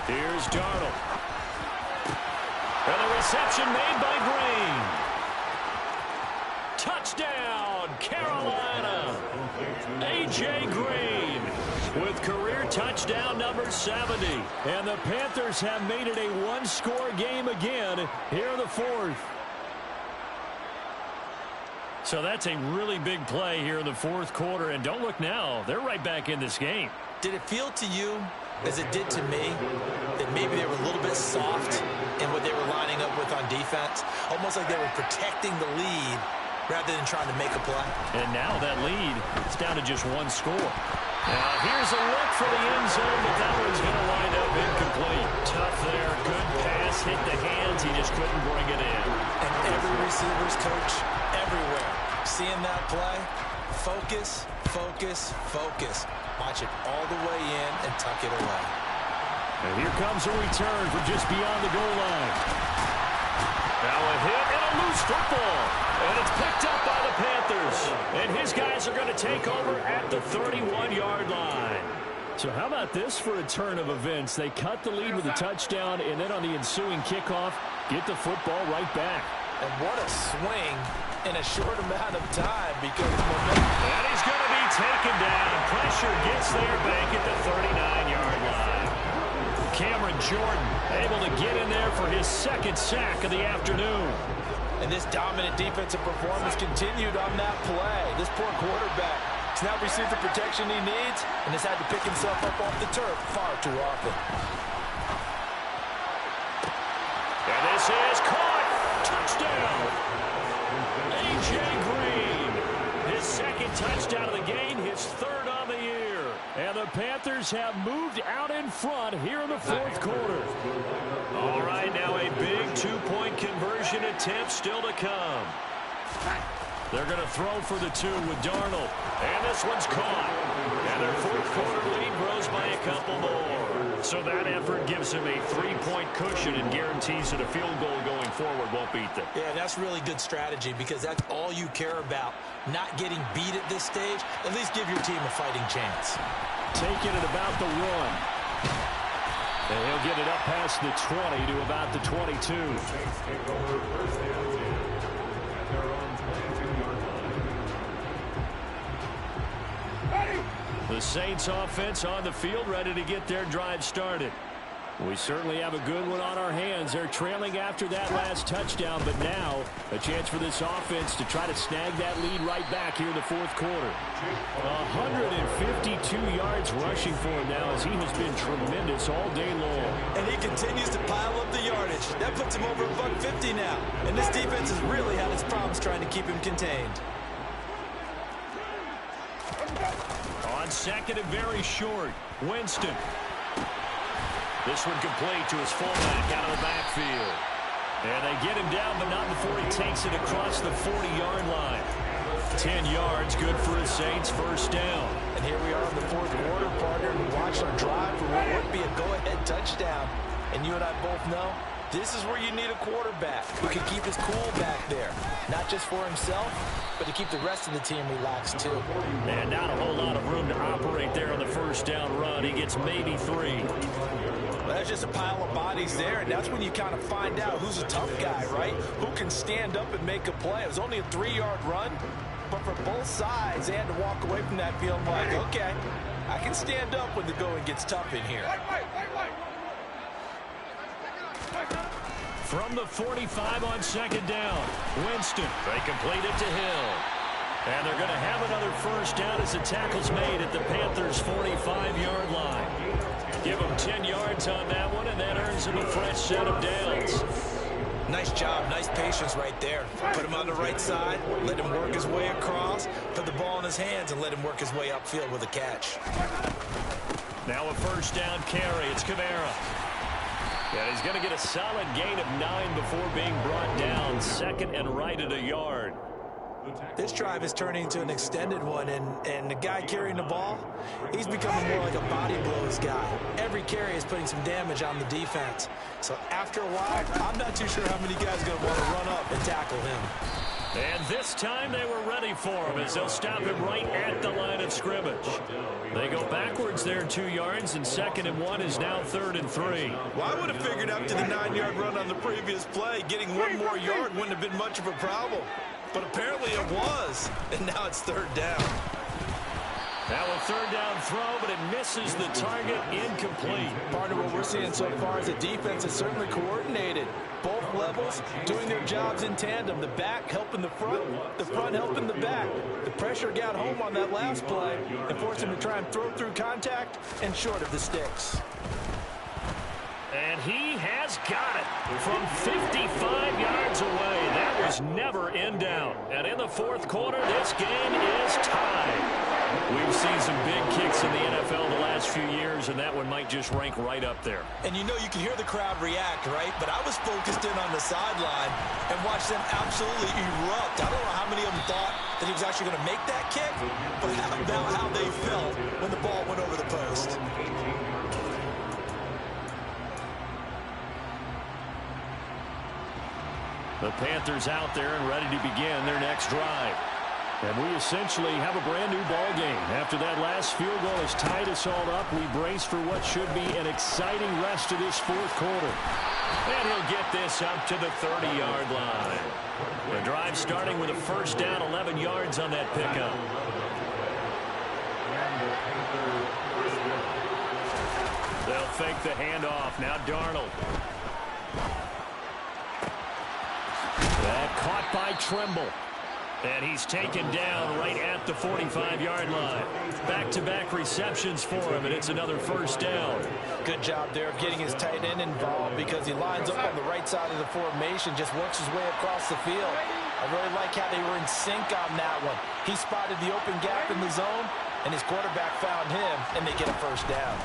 Here's Darnold. And the reception made by Green. Touchdown, Carolina. A.J. Green with career touchdown number 70. And the Panthers have made it a one-score game again here in the 4th. So that's a really big play here in the 4th quarter. And don't look now, they're right back in this game. Did it feel to you, as it did to me, that maybe they were a little bit soft in what they were lining up with on defense? Almost like they were protecting the lead rather than trying to make a play. And now that lead is down to just 1 score. Now here's a look for the end zone, but that one's going to wind up incomplete. Tough there, good pass, hit the hands, he just couldn't bring it in. And every receiver's coach everywhere, seeing that play, focus, focus, focus. Watch it all the way in and tuck it away. And here comes a return from just beyond the goal line. Now a hit and a loose football. And it's picked up by the Panthers. And his guys are going to take over at the 31-yard line. So how about this for a turn of events? They cut the lead with a touchdown, and then on the ensuing kickoff, get the football right back. And what a swing in a short amount of time, because and he's going to be taken down. Pressure gets there back at the 39-yard line. Cameron Jordan able to get in there for his 2nd sack of the afternoon. And this dominant defensive performance continued on that play. This poor quarterback has now received the protection he needs and has had to pick himself up off the turf far too often. And this is caught. Touchdown. A.J. Green. His second touchdown of the game, his third on the year. And the Panthers have moved out in front here in the fourth quarter. All right, now a big two-point conversion attempt still to come. They're going to throw for the two with Darnold. And this one's caught. And their fourth quarter lead grows by a couple more. So that effort gives them a 3-point cushion and guarantees that a field goal going forward won't beat them. Yeah, that's really good strategy because that's all you care about. Not getting beat at this stage. At least give your team a fighting chance. Taking it about the 1. And he'll get it up past the 20 to about the 22. Saints take over first down 10 at their own 22-yard line. The Saints offense on the field, ready to get their drive started. We certainly have a good one on our hands. They're trailing after that last touchdown, but now a chance for this offense to try to snag that lead right back here in the fourth quarter. 152 yards rushing for him now as he has been tremendous all day long. And he continues to pile up the yardage. That puts him over $150 now. And this defense has really had its problems trying to keep him contained. On second and very short, Winston. This one complete to his fullback out of the backfield. And they get him down, but not before he takes it across the 40-yard line. 10 yards, good for the Saints, first down. And here we are in the fourth quarter, partner. We watched our drive for what would be a go-ahead touchdown. And you and I both know this is where you need a quarterback who can keep his cool back there. Not just for himself, but to keep the rest of the team relaxed too. And not a whole lot of room to operate there on the first down run. He gets maybe 3. Well, that's just a pile of bodies there, and that's when you kind of find out who's a tough guy, right? Who can stand up and make a play. It was only a 3-yard run, but for both sides, they had to walk away from that feeling like, okay, I can stand up when the going gets tough in here. From the 45 on second down, Winston. They complete it to Hill. And they're going to have another first down as the tackle's made at the Panthers' 45-yard line. Give him 10 yards on that one, and that earns him a fresh set of downs. Nice job, nice patience right there. Put him on the right side, let him work his way across, put the ball in his hands, and let him work his way upfield with a catch. Now a first down carry. It's Kamara. And he's going to get a solid gain of 9 before being brought down. Second and right at a yard. This drive is turning into an extended one, and the guy carrying the ball, he's becoming more like a body blows guy. Every carry is putting some damage on the defense. So after a while, I'm not too sure how many guys are going to want to run up and tackle him. And this time they were ready for him as they'll stop him right at the line of scrimmage. They go backwards there 2 yards, and second and 1 is now 3rd and 3. Well, I would have figured after the 9-yard run on the previous play, getting 1 more yard wouldn't have been much of a problem. But apparently it was, and now it's 3rd down. Now a 3rd down throw, but it misses the target, incomplete. Part of what we're seeing so far is the defense is certainly coordinated. Both levels doing their jobs in tandem. The back helping the front helping the back. The pressure got home on that last play and forced him to try and throw through contact and short of the sticks. And he has got it from 55 yards away. That was never in doubt. And in the fourth quarter, this game is tied. We've seen some big kicks in the NFL the last few years, and that one might just rank right up there. And you know you can hear the crowd react, right? But I was focused in on the sideline and watched them absolutely erupt. I don't know how many of them thought that he was actually going to make that kick, but how about how they felt when the ball went over the post. The Panthers out there and ready to begin their next drive. And we essentially have a brand new ball game. After that last field goal has tied us all up, we brace for what should be an exciting rest of this fourth quarter. And he'll get this up to the 30-yard line. The drive starting with a first down, 11 yards on that pickup. They'll fake the handoff. Now Darnold. That caught by Trimble. And he's taken down right at the 45-yard line. Back-to-back receptions for him, and it's another first down. Good job there of getting his tight end involved because he lines up on the right side of the formation, just works his way across the field. I really like how they were in sync on that one. He spotted the open gap in the zone, and his quarterback found him, and they get a first down.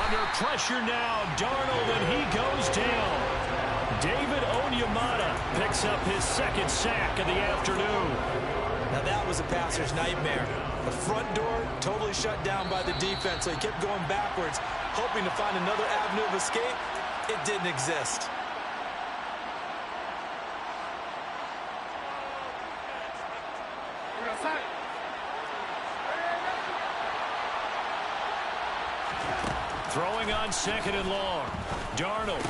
Under pressure now, Darnold, and he goes down. David Onyemata picks up his second sack of the afternoon. Now that was a passer's nightmare. The front door totally shut down by the defense, so he kept going backwards, hoping to find another avenue of escape. It didn't exist. Throwing on second and long. Darnold.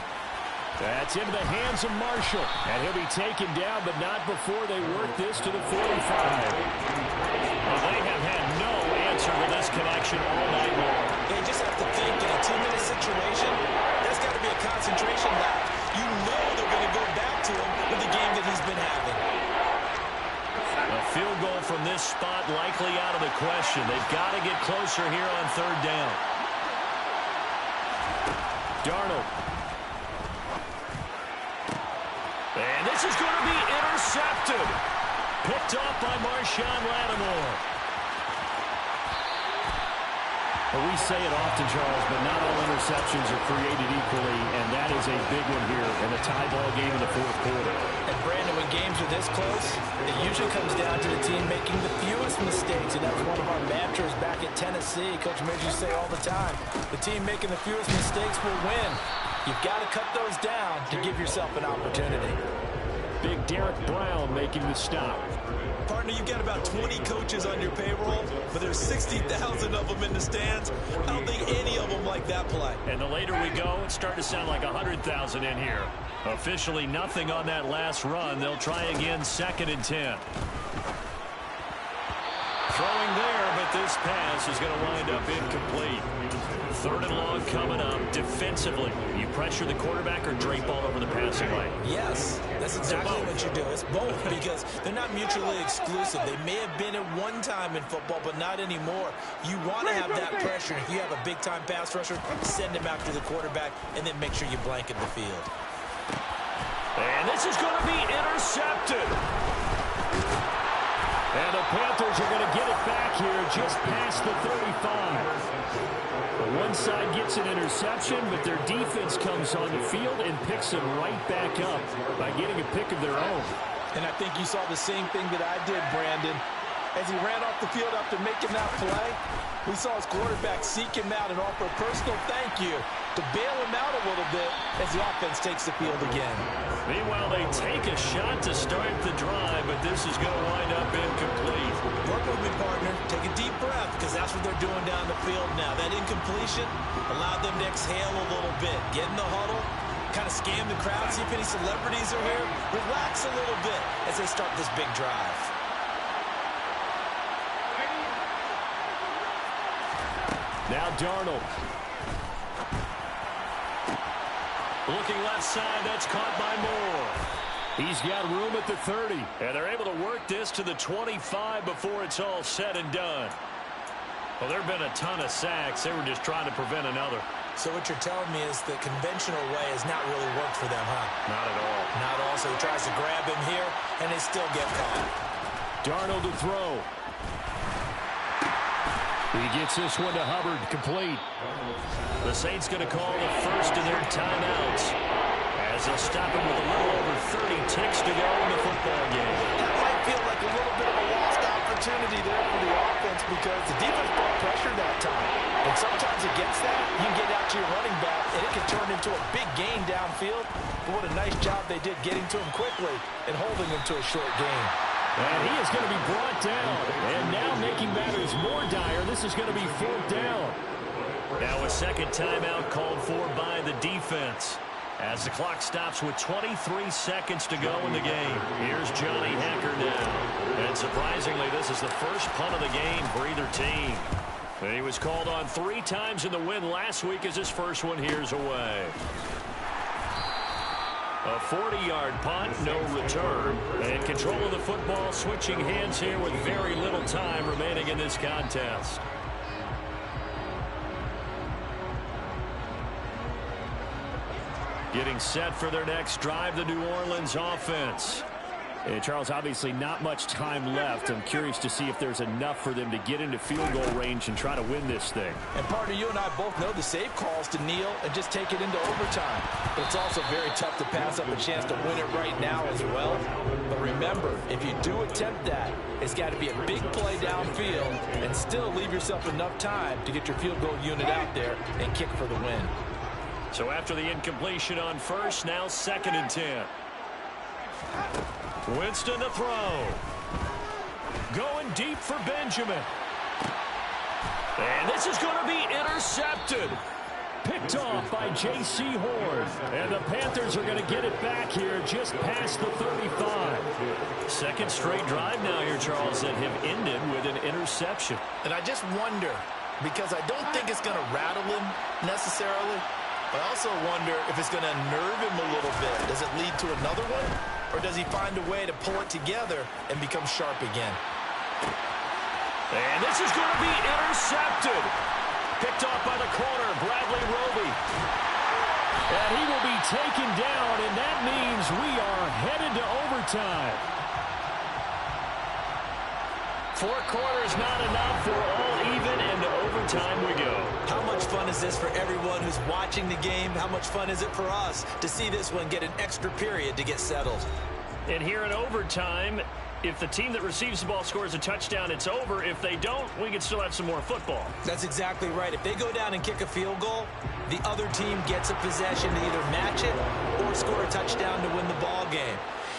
That's into the hands of Marshall. And he'll be taken down, but not before they work this to the 45. Well, they have had no answer to this connection all night long. They just have to think in a 2-minute situation, there's got to be a concentration lapse. You know they're going to go back to him with the game that he's been having. A field goal from this spot likely out of the question. They've got to get closer here on third down. Darnold. And this is going to be intercepted. Picked off by Marshawn Lattimore. Well, we say it often, Charles, but not all interceptions are created equally, and that is a big one here in the tie ball game in the fourth quarter. And Brandon, when games are this close, it usually comes down to the team making the fewest mistakes, and that's one of our mantras back at Tennessee. Coach Midge used to say all the time, the team making the fewest mistakes will win. You've got to cut those down to give yourself an opportunity. Big Derek Brown making the stop. Partner, you've got about 20 coaches on your payroll, but there's 60,000 of them in the stands. I don't think any of them like that play. And the later we go, it's starting to sound like 100,000 in here. Officially nothing on that last run. They'll try again, 2nd and 10. Throwing there, but this pass is going to wind up incomplete. 3rd and long coming up. Defensively, you pressure the quarterback or drape all over the passing lane? Yes, that's exactly what you do. It's both because they're not mutually exclusive. They may have been at one time in football, but not anymore. You want to have that pressure. If you have a big-time pass rusher, send him after the quarterback, and then make sure you blanket the field. And this is going to be intercepted. And the Panthers are going to get it back here just past the 35. One side gets an interception, but their defense comes on the field and picks them right back up by getting a pick of their own. And I think you saw the same thing that I did, Brandon. As he ran off the field after making that play, we saw his quarterback seek him out and offer a personal thank you to bail him out a little bit as the offense takes the field again. Meanwhile, they take a shot to start the drive, but this is going to wind up incomplete. Work with me, partner. Take a deep breath because that's what they're doing down the field now. That incompletion allowed them to exhale a little bit. Get in the huddle, kind of scan the crowd, see if any celebrities are here. Relax a little bit as they start this big drive. Now Darnold. Looking left side, that's caught by Moore. He's got room at the 30. And they're able to work this to the 25 before it's all said and done. Well, there have been a ton of sacks. They were just trying to prevent another. So what you're telling me is the conventional way has not really worked for them, huh? Not at all. Not at all. So he tries to grab him here, and they still get caught. Darnold to throw. He gets this one to Hubbard, complete. The Saints going to call the first of their timeouts as they'll stop him with a little over 30 ticks to go in the football game. That might feel like a little bit of a lost opportunity there for the offense because the defense brought pressure that time. And sometimes against that, you can get out to your running back, and it can turn into a big gain downfield. But what a nice job they did getting to him quickly and holding him to a short gain. And he is going to be brought down. And now making matters more dire, this is going to be 4th down. Now a second timeout called for by the defense as the clock stops with 23 seconds to go in the game. Here's Johnny Hekker now. And surprisingly, this is the first punt of the game for either team. And he was called on 3 times in the win last week as his first one here's away. A 40-yard punt, no return. And control of the football switching hands here with very little time remaining in this contest. Getting set for their next drive, the New Orleans offense. And Charles, obviously not much time left. I'm curious to see if there's enough for them to get into field goal range and try to win this thing. And partner, you and I both know the safe calls to kneel and just take it into overtime. But it's also very tough to pass up a chance to win it right now as well. But remember, if you do attempt that, it's got to be a big play downfield and still leave yourself enough time to get your field goal unit out there and kick for the win. So after the incompletion on first, now 2nd and 10. Winston to throw. Going deep for Benjamin. And this is going to be intercepted. Picked off by J.C. Horn. And the Panthers are going to get it back here just past the 35. Second straight drive now here, Charles, that have ended with an interception. And I just wonder, because I don't think it's going to rattle him necessarily, but I also wonder if it's going to unnerve him a little bit. Does it lead to another one? Or does he find a way to pull it together and become sharp again? And this is going to be intercepted. Picked off by the corner, Bradley Roby. And he will be taken down, and that means we are headed to overtime. 4 quarters not enough for all even, and to overtime we go. How much fun is this for everyone who's watching the game? How much fun is it for us to see this one get an extra period to get settled? And here in overtime, if the team that receives the ball scores a touchdown, it's over. If they don't, we can still have some more football. That's exactly right. If they go down and kick a field goal, the other team gets a possession to either match it or score a touchdown to win the ball game.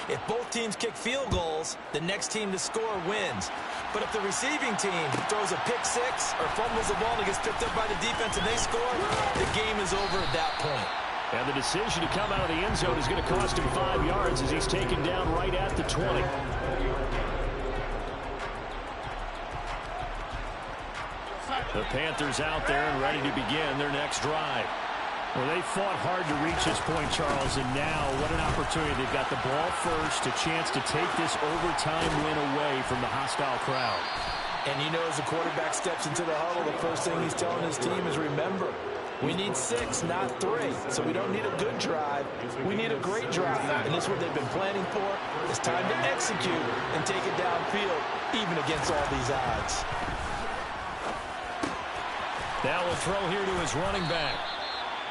If both teams kick field goals, the next team to score wins. But if the receiving team throws a pick six or fumbles the ball and gets picked up by the defense and they score, the game is over at that point. And the decision to come out of the end zone is going to cost him 5 yards as he's taken down right at the 20. The Panthers out there and ready to begin their next drive. Well, they fought hard to reach this point, Charles, and now what an opportunity. They've got the ball first, a chance to take this overtime win away from the hostile crowd. And you know, as the quarterback steps into the huddle, the first thing he's telling his team is, remember, we need 6, not 3. So we don't need a good drive. We need a great drive. And this is what they've been planning for. It's time to execute and take it downfield, even against all these odds. Now we'll throw here to his running back.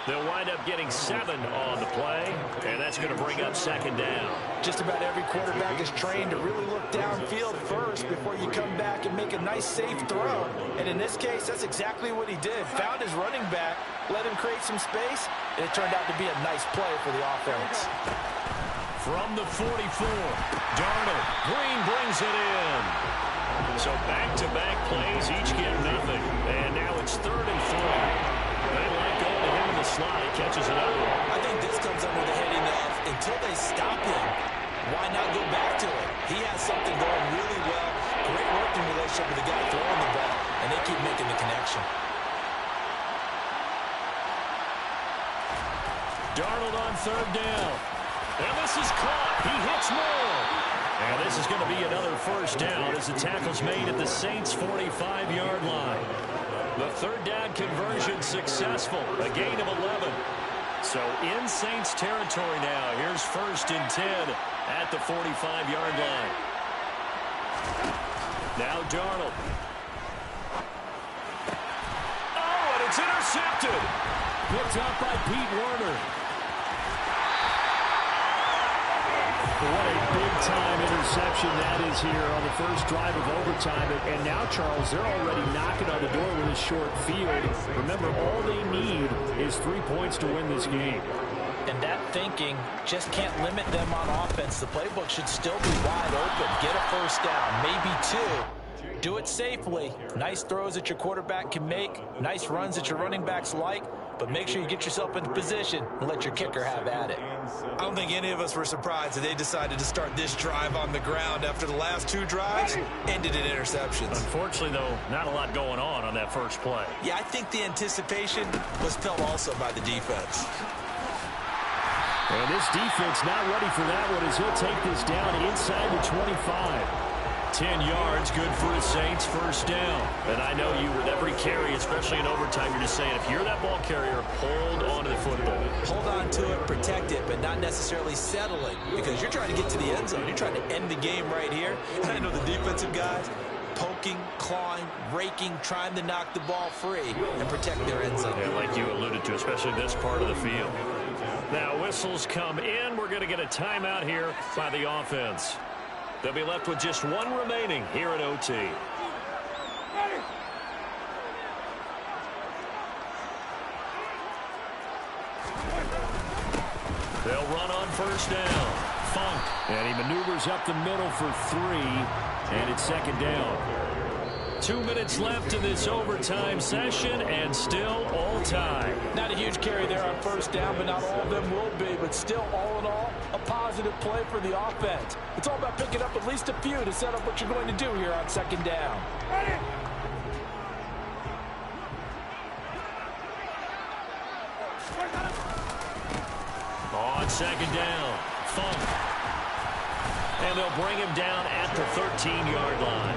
They'll wind up getting 7 on the play, and that's going to bring up 2nd down. Just about every quarterback is trained to really look downfield first before you come back and make a nice, safe throw. And in this case, that's exactly what he did. Found his running back, let him create some space, and it turned out to be a nice play for the offense. From the 44, Darnold. Green brings it in. So back-to-back plays, each get nothing. And now it's 3rd and 3. They like going to him in the slot. He catches another one. I think this comes under the heading of, until they stop him, why not go back to it? He has something going really well. Great working relationship with the guy throwing the ball, and they keep making the connection. Darnold on 3rd down. And this is caught. He hits Moore. And this is going to be another 1st down as the tackle's made at the Saints' 45-yard line. The 3rd down conversion successful, a gain of 11. So in Saints territory now. Here's 1st and 10 at the 45-yard line. Now Darnold. Oh, and it's intercepted. Picked up by Pete Werner. What a big-time interception that is here on the first drive of overtime. And now, Charles, they're already knocking on the door with a short field. Remember, all they need is 3 points to win this game. And that thinking just can't limit them on offense. The playbook should still be wide open. Get a 1st down, maybe 2. Do it safely. Nice throws that your quarterback can make. Nice runs that your running backs like. But make sure you get yourself into position and let your kicker have at it. I don't think any of us were surprised that they decided to start this drive on the ground after the last 2 drives ended in interceptions. Unfortunately, though, not a lot going on that first play. Yeah, I think the anticipation was felt also by the defense. And this defense not ready for that one as he'll take this down inside the 25. 10 yards, good for the Saints, first down. And I know you with every carry, especially in overtime, you're just saying, if you're that ball carrier, hold on to the football. Hold on to it, protect it, but not necessarily settling, because you're trying to get to the end zone. You're trying to end the game right here. And I know the defensive guys poking, clawing, raking, trying to knock the ball free and protect their end zone. Yeah, like you alluded to, especially this part of the field. Now whistles come in. We're going to get a timeout here by the offense. They'll be left with just one remaining here at OT. They'll run on first down. Funk. And he maneuvers up the middle for 3. And it's second down. 2 minutes left in this overtime session, and still all time. Not a huge carry there on first down, but not all of them will be. But still, all in all, a positive play for the offense. It's all about picking up at least a few to set up what you're going to do here on second down. On second down, Funk. And they'll bring him down at the 13-yard line.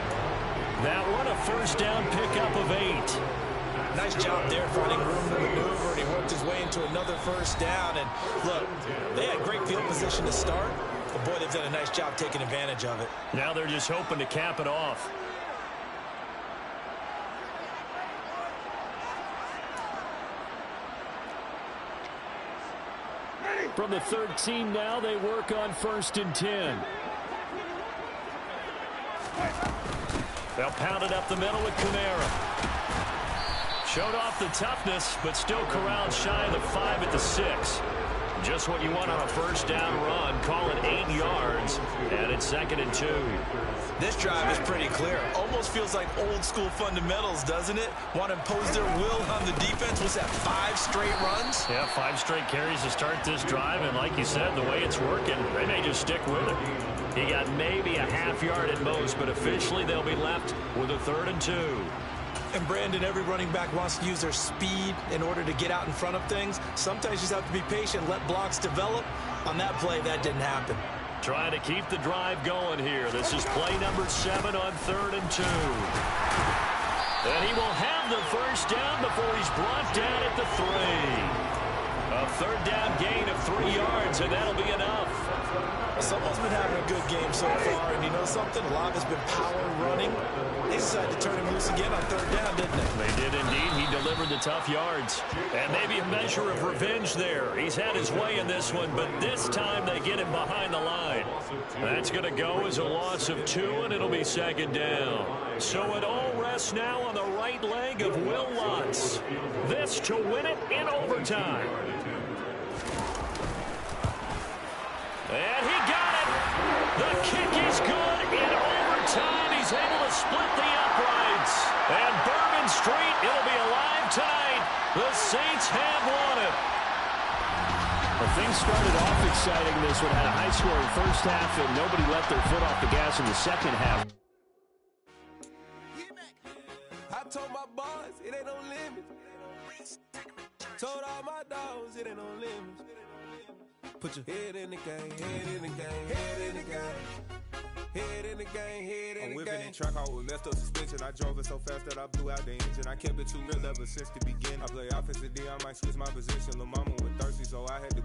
That one a first down pickup of 8. Nice job there finding room to maneuver, and he worked his way into another first down. And look, they had great field position to start, but boy, they've done a nice job taking advantage of it. Now they're just hoping to cap it off. From the 13 now, they work on 1st and 10. They'll pound it up the middle with Kamara. Showed off the toughness, but still corralled shy of the 5 at the 6. Just what you want on a first down run. Call it 8 yards, and it's 2nd and 2. This drive is pretty clear. Almost feels like old school fundamentals, doesn't it? Want to impose their will on the defense. What's that, 5 straight runs? Yeah, 5 straight carries to start this drive, and like you said, the way it's working, they may just stick with it. He got maybe a half yard at most, but officially they'll be left with a 3rd and 2. And Brandon, every running back wants to use their speed in order to get out in front of things. Sometimes you just have to be patient, let blocks develop. On that play, that didn't happen. Trying to keep the drive going here. This is play number 7 on 3rd and 2. And he will have the first down before he's brought down at the 3. A 3rd down gain of 3 yards, and that'll be enough. Someone's been having a good game so far, and you know something? A lot has been power running. They decided to turn him loose again on 3rd down, didn't they? They did indeed. He delivered the tough yards. And maybe a measure of revenge there. He's had his way in this one, but this time they get him behind the line. That's going to go as a loss of 2, and it'll be 2nd down. So it all rests now on the right leg of Will Lutz. This to win it in overtime. And he got it. The kick is good in overtime. He's able to split the uprights. And Bourbon Street, it'll be alive tonight. The Saints have won it. Well, things started off exciting. This one had a high-scoring first half, and nobody let their foot off the gas in the second half. I told my boys it ain't no limits. Told all my dogs it ain't no limits. Put your head in the game, head in the game, head in the game. Head in the game, head in the game. I'm whipping in track out with messed up suspension. I drove it so fast that I blew out the engine. I kept it too real ever since the beginning. I play offensive D, I might switch my position. Lil' mama was thirsty, so I had to